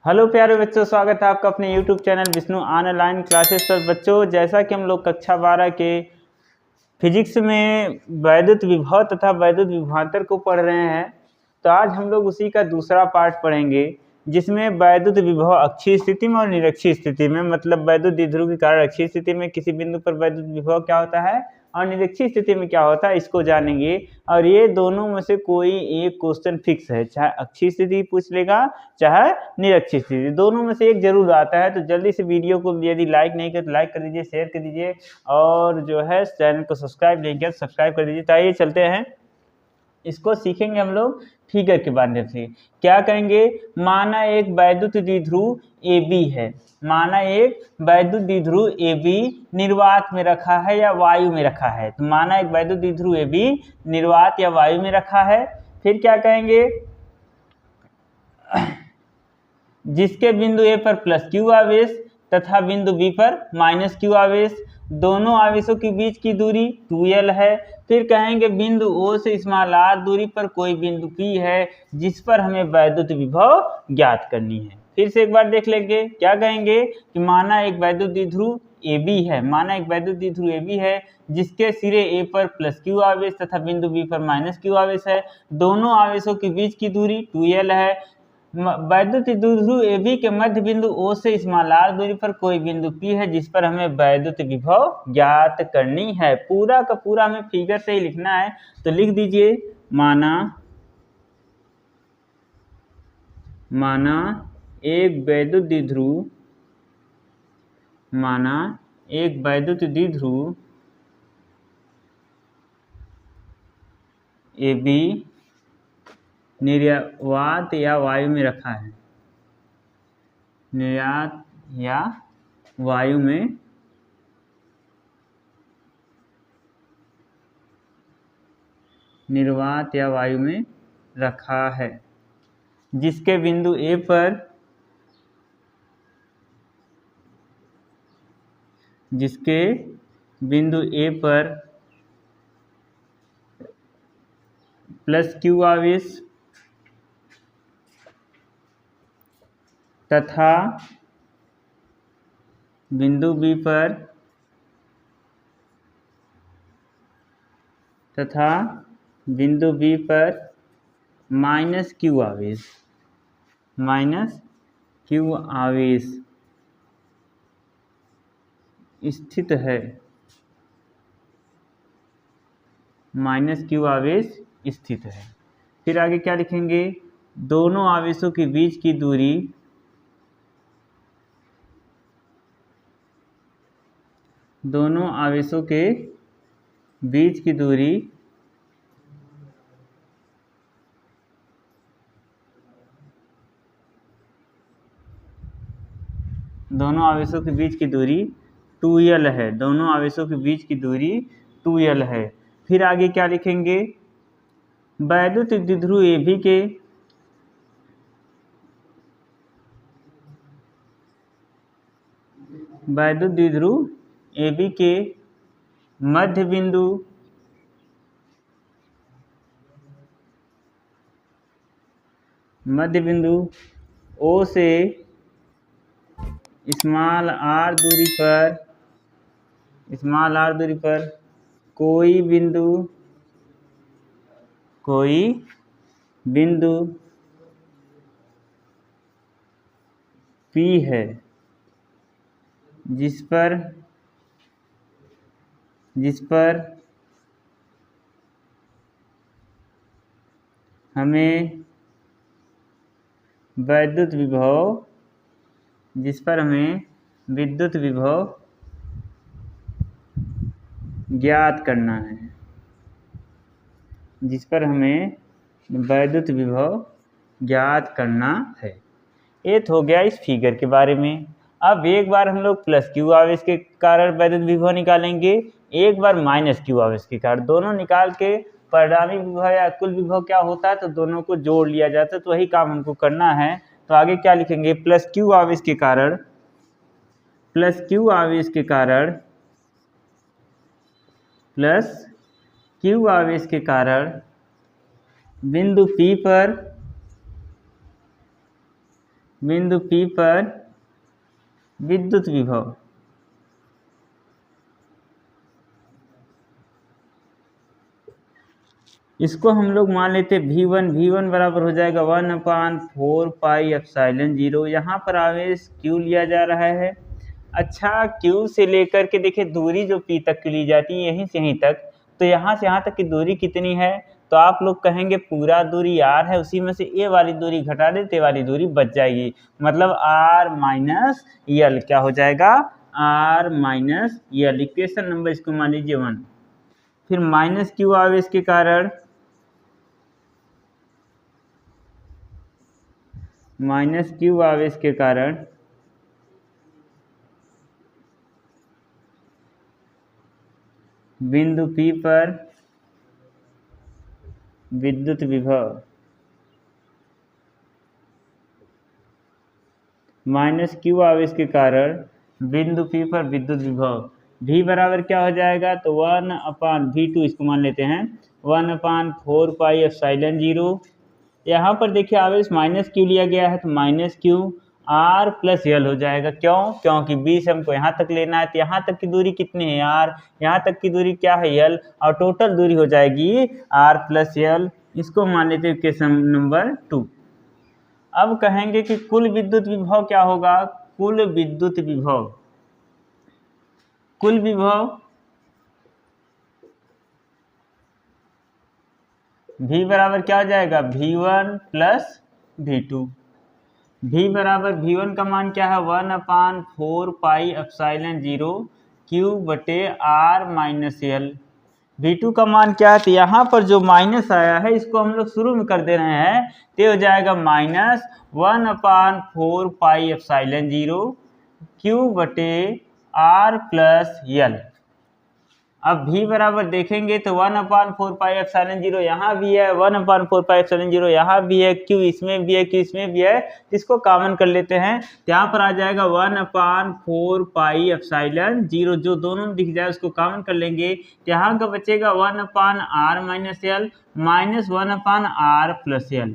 Hello प्यारे बच्चों, स्वागत है आपका अपने YouTube channel Vishnu online classes पर। बच्चों, जैसा कि हम लोग कक्षा 12 के फिजिक्स में वैद्युत विभव तथा वैद्युत विभवांतर को पढ़ रहे हैं, तो आज हम लोग उसी का दूसरा पार्ट पढ़ेंगे, जिसमें वैद्युत विभव अक्षीय स्थिति में और निरक्षीय स्थिति में, मतलब वैद्युत द्विध्रुव के कारण अक्षीय स्थिति में किसी बिंदु पर वैद्युत विभव क्या होता है और निरक्षीय स्थिति में क्या होता है, इसको जानेंगे। और ये दोनों में से कोई एक क्वेश्चन फिक्स है, चाहे अक्षीय स्थिति पूछ लेगा चाहे निरक्षीय स्थिति, दोनों में से एक जरूर आता है। तो जल्दी से वीडियो को यदि लाइक नहीं किया तो लाइक कर दीजिए, शेयर कर दीजिए और जो है चैनल को सब्सक्राइब नहीं किया तो सब्सक्राइब कर दीजिए। तो आइए चलते हैं, इसको सीखेंगे हम लोग फिगर के माध्यम से। क्या करेंगे, माना एक वैद्युत द्विध्रुव AB है, माना एक वैद्युत द्विध्रुव AB निर्वात में रखा है या वायु में रखा है। तो माना एक वैद्युत द्विध्रुव AB निर्वात या वायु में रखा है। फिर क्या कहेंगे, जिसके बिंदु A पर प्लस Q आवेश तथा बिंदु B पर माइनस Q आवेश, दोनों आवेशों के बीच की दूरी 2L है। फिर कहेंगे बिंदु O से स्मॉल r दूरी पर कोई बिंदु P है जिस पर हमें वैद्युत विभव ज्ञात करनी है। फिर से एक बार देख लेंगे, क्या कहेंगे कि माना एक वैद्युत द्विध्रुव AB है, माना एक वैद्युत द्विध्रुव AB है जिसके सिरे A पर प्लस Q आवेश तथा बिंदु B पर माइनस Q आवेश है, दोनों आवेशों के बीच की दूरी 2L है। वैद्युत द्विध्रुव AB के मध्य बिंदु O से स्मॉल r दूरी पर कोई बिंदु P है जिस पर हमें वैद्युत विभव ज्ञात करनी है। पूरा का पूरा हमें फिगर से ही लिखना है, तो लिख दीजिए, माना एक वैद्युत द्विध्रुव, माना एक वैद्युत द्विध्रुव AB निर्वात या वायु में रखा है, निर्वात या वायु में निर्वात या वायु में रखा है, जिसके बिंदु A पर प्लस Q आवेश तथा बिंदु B पर माइनस Q आवेश स्थित है, माइनस Q आवेश स्थित है। फिर आगे क्या लिखेंगे, दोनों आवेशों के बीच की दूरी दोनों आवेशों के बीच की दूरी 2L है, दोनों आवेशों के बीच की दूरी 2L है। फिर आगे क्या लिखेंगे, वैद्युत द्विध्रुव AB के मध्य बिंदु O से स्मॉल r दूरी पर कोई बिंदु P है जिस पर हमें विद्युत विभव ज्ञात करना है, ये तो हो गया इस फिगर के बारे में। अब एक बार हम लोग प्लस Q आवेश के कारण वैद्युत विभव निकालेंगे, एक बार माइनस Q आवेश के कारण, दोनों निकाल के परिणामी विभव या कुल विभव क्या होता है तो दोनों को जोड़ लिया जाता है। तो वही काम हमको करना है। तो आगे क्या लिखेंगे, प्लस Q आवेश के कारण बिंदु P पर बिंदु P पर विद्युत विभव। इसको हम लोग मान लेते V1 बराबर हो जाएगा 1/4πε0। यहाँ पर आवेश Q लिया जा रहा है। अच्छा, Q से लेकर के देखिए दूरी जो P तक की ली जाती है यहीं से यहीं तक, तो यहाँ से यहाँ तक की दूरी कितनी है? तो आप लोग कहेंगे पूरा दूरी R है, उसी में से A वाली दूरी घटा देते, A वाली दूरी बच जाएगी, मतलब R माइनस L क्या हो जाएगा? R minus L। Equation number इसको मान लीजिए 1। फिर माइनस Q आवेश के कारण, माइनस Q आवेश के कारण बिंदु P पर विद्युत विभव, माइनस Q आवेश के कारण बिंदु P पर विद्युत विभव V बराबर क्या हो जाएगा? तो 1/V2 इसको मान लेते हैं 1/4πε0। यहाँ पर देखिए आवेश माइनस Q लिया गया है, तो minus Q R plus L हो जाएगा। क्यों? क्योंकि 20 हमको यहाँ तक लेना है, तो यहाँ तक की दूरी कितनी है? R। यहाँ तक की दूरी क्या है? L। और टोटल दूरी हो जाएगी R प्लस L। इसको मान लेते हैं इक्वेशन नंबर 2। अब कहेंगे कि कुल विद्युत विभव क्या होगा? कुल विद्युत विभव, कुल विभव V बराबर क्या हो जाएगा? V1 plus V2। V बराबर V1 का मान क्या है? 1/4πε0 Q बटे R माइनस L। V2 का मान क्या है? तो यहाँ पर जो माइनस आया है इसको हम लोग शुरू में कर दे रहे हैं, तो हो जाएगा माइनस 1/4πε0 Q बटे R प्लस L। अब V बराबर देखेंगे तो 1/4πε0 यहाँ भी है, 1/4πε0 यहाँ भी है, Q इसमें भी है, Q इसमें भी है, इसको कॉमन कर लेते हैं, तो यहाँ पर आ जाएगा 1/4πε0। जो दोनों में दिख जाए उसको कॉमन कर लेंगे, तो यहाँ का बचेगा 1/R minus L minus 1/R plus L।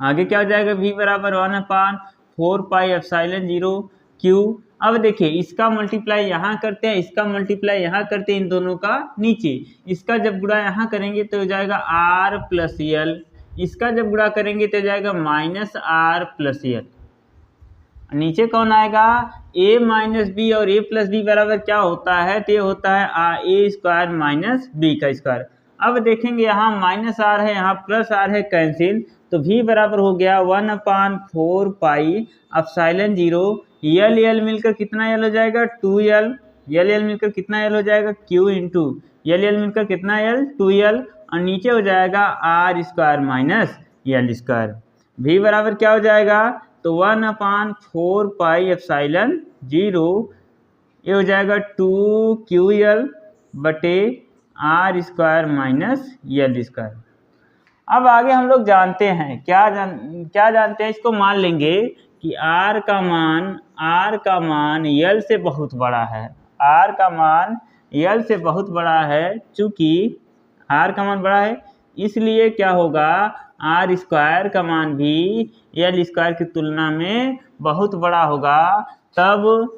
आगे क्या हो जाएगा? V बराबर 1/4πε0 Q। अब देखिए इसका मल्टीप्लाई यहाँ करते हैं, इसका मल्टीप्लाई यहाँ करते हैं, इन दोनों का नीचे, इसका जब गुणा यहाँ करेंगे तो हो जाएगा R प्लस L, इसका जब गुणा करेंगे तो हो जाएगा माइनस R प्लस L। नीचे कौन आएगा? A माइनस बी, और A प्लस बी बराबर क्या होता है? तो ये होता है A स्क्वायर माइनस B का स्क्वायर। अब देखेंगे यहाँ माइनस R है, यहाँ प्लस R है, कैंसिल, तो V बराबर हो गया 1/4πε0। L मिलकर कितना L हो जाएगा? 2L। L मिलकर कितना L हो जाएगा? Q इंटू L मिलकर कितना L? 2L। और नीचे हो जाएगा R square minus L square. V बराबर क्या हो जाएगा? तो 1/4πε0 ये हो जाएगा 2QL बटे R square minus L square. अब आगे हम लोग जानते हैं, क्या जानते हैं? इसको मान लेंगे कि R का मान L से बहुत बड़ा है, R का मान L से बहुत बड़ा है। चूंकि R का मान बड़ा है इसलिए क्या होगा? R स्क्वायर का मान भी L स्क्वायर की तुलना में बहुत बड़ा होगा, तब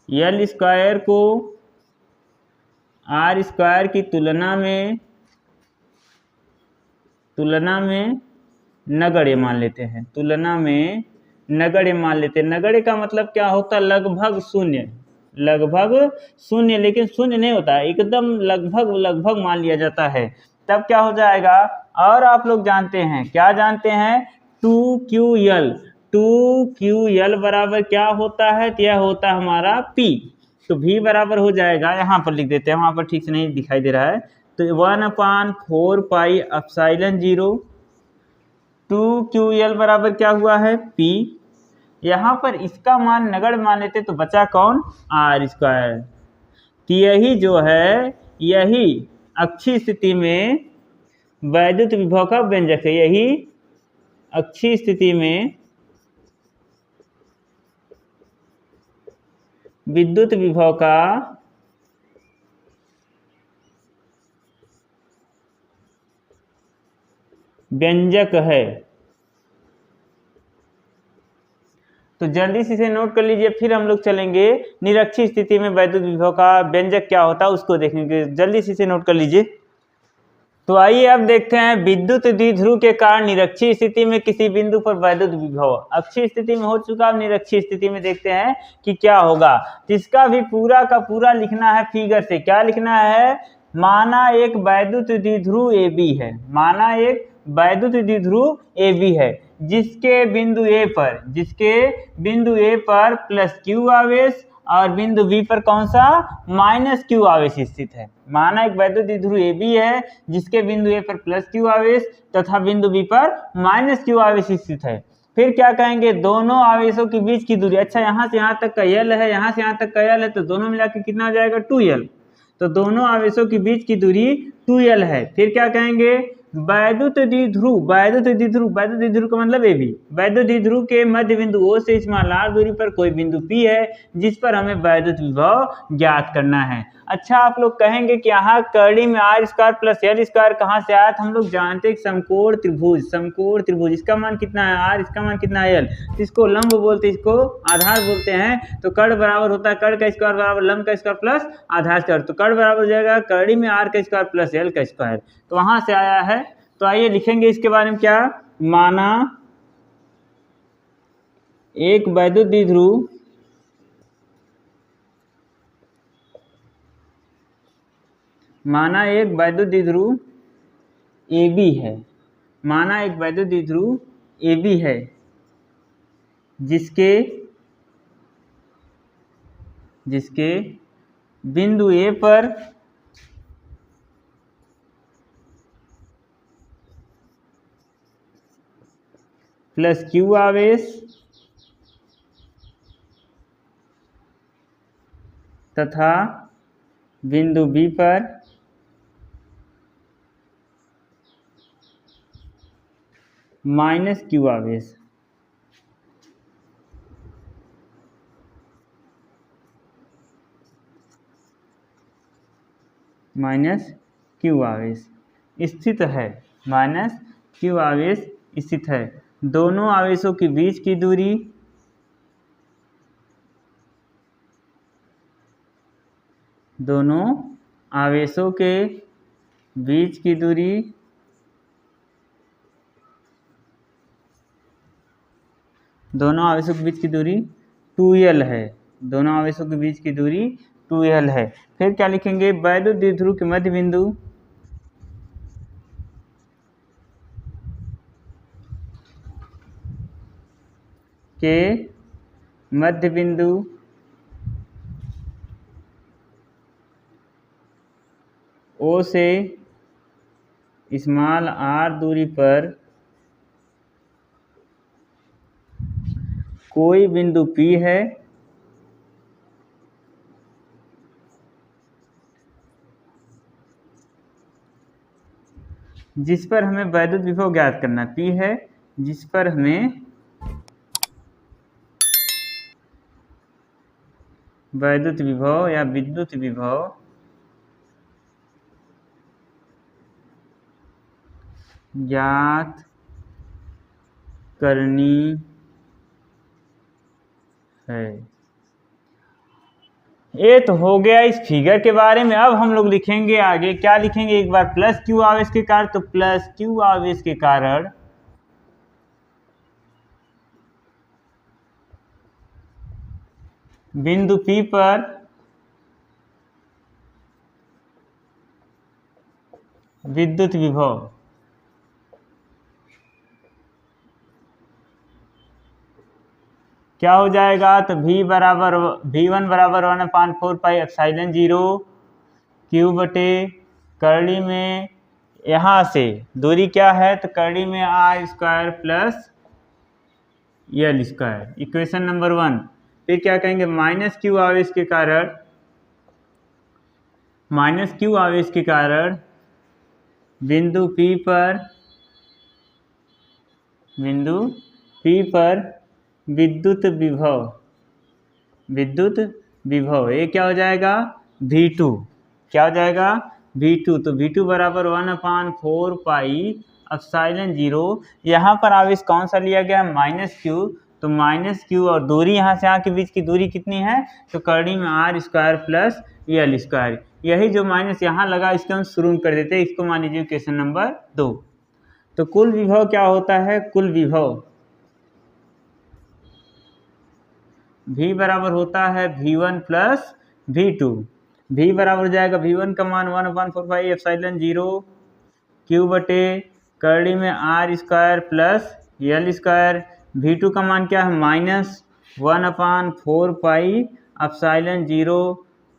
L स्क्वायर को R स्क्वायर की तुलना में नगण्य मान लेते हैं, तुलना में नगण्य मान लेते हैं। नगण्य का मतलब क्या होता है? लगभग शून्य, लगभग शून्य, लेकिन शून्य नहीं होता है, एकदम लगभग मान लिया जाता है, तब क्या हो जाएगा? और आप लोग जानते हैं, क्या जानते हैं? 2QL, 2QL बराबर क्या होता है? तो यह होता है हमारा P। तो V बराबर हो जाएगा, यहाँ पर लिख देते हैं, वहाँ पर ठीक से नहीं दिखाई दे रहा है, तो 1/4πε0 2QL बराबर क्या हुआ है? P। यहाँ पर इसका मान नगण्य मान लेते तो बचा कौन? R square. तो यही जो है, यही अक्षीय स्थिति में वैद्युत विभव का व्यंजक है, यही अक्षीय स्थिति में विद्युत विभव का व्यंजक है। तो जल्दी से इसे नोट कर लीजिए। फिर हम लोग चलेंगे निरक्षीय स्थिति में वैद्युत विभव का व्यंजक क्या होता है उसको देखेंगे। जल्दी से इसे नोट कर लीजिए। तो आइए अब देखते हैं विद्युत द्विध्रुव के कारण निरक्षीय स्थिति में किसी बिंदु पर वैद्युत विभव। अक्षीय स्थिति में हो चुका, अब निरक्षीय स्थिति में देखते हैं कि क्या होगा। तो इसका भी पूरा का पूरा लिखना है फिगर से। क्या लिखना है? माना एक वैद्युत द्विध्रुव AB है, माना एक वैद्युत द्विध्रुव AB है जिसके बिंदु A पर प्लस Q आवेश और बिंदु B पर कौन सा? माइनस Q आवेश स्थित है। माना एक वैद्युत द्विध्रुव AB है जिसके बिंदु A पर प्लस Q आवेश तथा बिंदु B पर माइनस Q आवेश स्थित है। फिर क्या कहेंगे? दोनों आवेशों के बीच की दूरी। अच्छा, यहाँ से यहाँ तक का L है, यहाँ से यहाँ तक का L है, तो दोनों मिला के कितना आ जाएगा? 2L। तो दोनों आवेशों के बीच की दूरी 2L है। फिर क्या कहेंगे? वैद्युत द्विध्रुव का मतलब AB। वैद्युत द्विध्रुव के मध्य बिंदु O से स्मॉल r दूरी पर कोई बिंदु P है जिस पर हमें वैद्युत विभव ज्ञात करना है। अच्छा, आप लोग कहेंगे कि यहाँ करड़ी में r² प्लस l² कहाँ से आया? हम लोग जानते हैं समकोण त्रिभुज इसका मान कितना है? r, इसका मान कितना है? l। तो इसको लंब बोलते हैं, इसको आधार बोलते हैं। तो कर्ण बराबर होता है कर्ण का स्क्वायर बराबर लंब का स्क्वायर प्लस आधार स्क्वायर। तो कर्ण बराबर हो जाएगा करड़ी में r² प्लस l²। तो वहां से आया है। तो आइए लिखेंगे इसके बारे में क्या। माना एक वैद्युत द्विध्रुव AB है, माना एक वैद्युत द्विध्रुव AB है जिसके बिंदु A पर प्लस Q आवेश तथा बिंदु B पर माइनस Q आवेश। स्थित है, माइनस Q आवेश स्थित है। दोनों आवेशों के बीच की दूरी दोनों आवेशों के बीच की दूरी 2L है। दोनों आवेशों के बीच की दूरी 2L है। फिर क्या लिखेंगे? वैद्युत द्विध्रुव के मध्य बिंदु O से स्मॉल r दूरी पर कोई बिंदु P है जिस पर हमें वैद्युत विभव ज्ञात करना। P है जिस पर हमें वैद्युत विभव या विद्युत विभव ज्ञात करनी है। ये तो हो गया इस फिगर के बारे में। अब हम लोग लिखेंगे आगे। क्या लिखेंगे? एक बार प्लस Q आवेश के कारण, तो प्लस Q आवेश के कारण बिंदु P पर विद्युत विभव क्या हो जाएगा? तो V1 बराबर 1/4 पाई एप्सिलॉन 0 Q बटे करड़ी में यहाँ से दूरी क्या है? तो करड़ी में r² plus l²। Equation number 1। फिर क्या कहेंगे? माइनस Q आवेश के कारण बिंदु P पर विद्युत विभव ये क्या हो जाएगा? V2। क्या हो जाएगा? V2। तो V2 बराबर 1/4 पाई एप्सिलॉन 0। यहाँ पर अब इस कौन सा लिया गया -q, तो -q और दूरी यहाँ से यहाँ के बीच की दूरी कितनी है, तो करनी में r² प्लस l²। यही जो माइनस यहाँ लगा इसको हम शुरू कर देते हैं, इसको मान लीजिए क्वेश्चन नंबर 2। तो कुल विभव क्या होता है, कुल विभव V बराबर होता है V1 प्लस V2। V बराबर हो जाएगा V1 का मान 1/4 एप्सिलॉन 0 q बटे करड़ी में r² प्लस l²। V2 का मान क्या है -1/4 एप्सिलॉन 0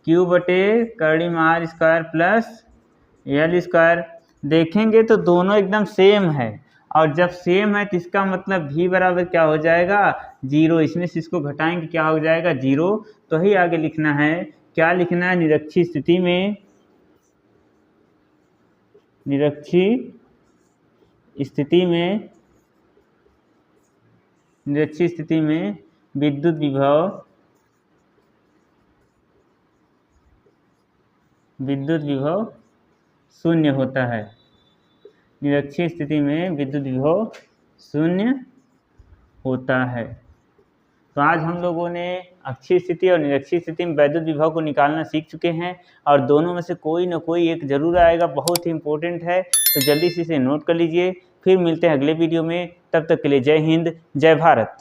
q बटे करड़ी में r² प्लस l²। देखेंगे तो दोनों एकदम सेम है, और जब सेम है तो इसका मतलब v बराबर क्या हो जाएगा 0। इसमें से इसको घटाएंगे क्या हो जाएगा 0। तो ही आगे लिखना है, क्या लिखना है, निरक्षीय स्थिति में, निरक्षीय स्थिति में विद्युत विभव शून्य होता है। निरक्षीय स्थिति में विद्युत विभव शून्य होता है। तो आज हम लोगों ने अक्षीय स्थिति और निरक्षीय स्थिति में वैद्युत विभव को निकालना सीख चुके हैं, और दोनों में से कोई ना कोई एक जरूर आएगा, बहुत ही इंपॉर्टेंट है। तो जल्दी से इसे नोट कर लीजिए। फिर मिलते हैं अगले वीडियो में, तब तक के लिए जय हिंद, जय भारत।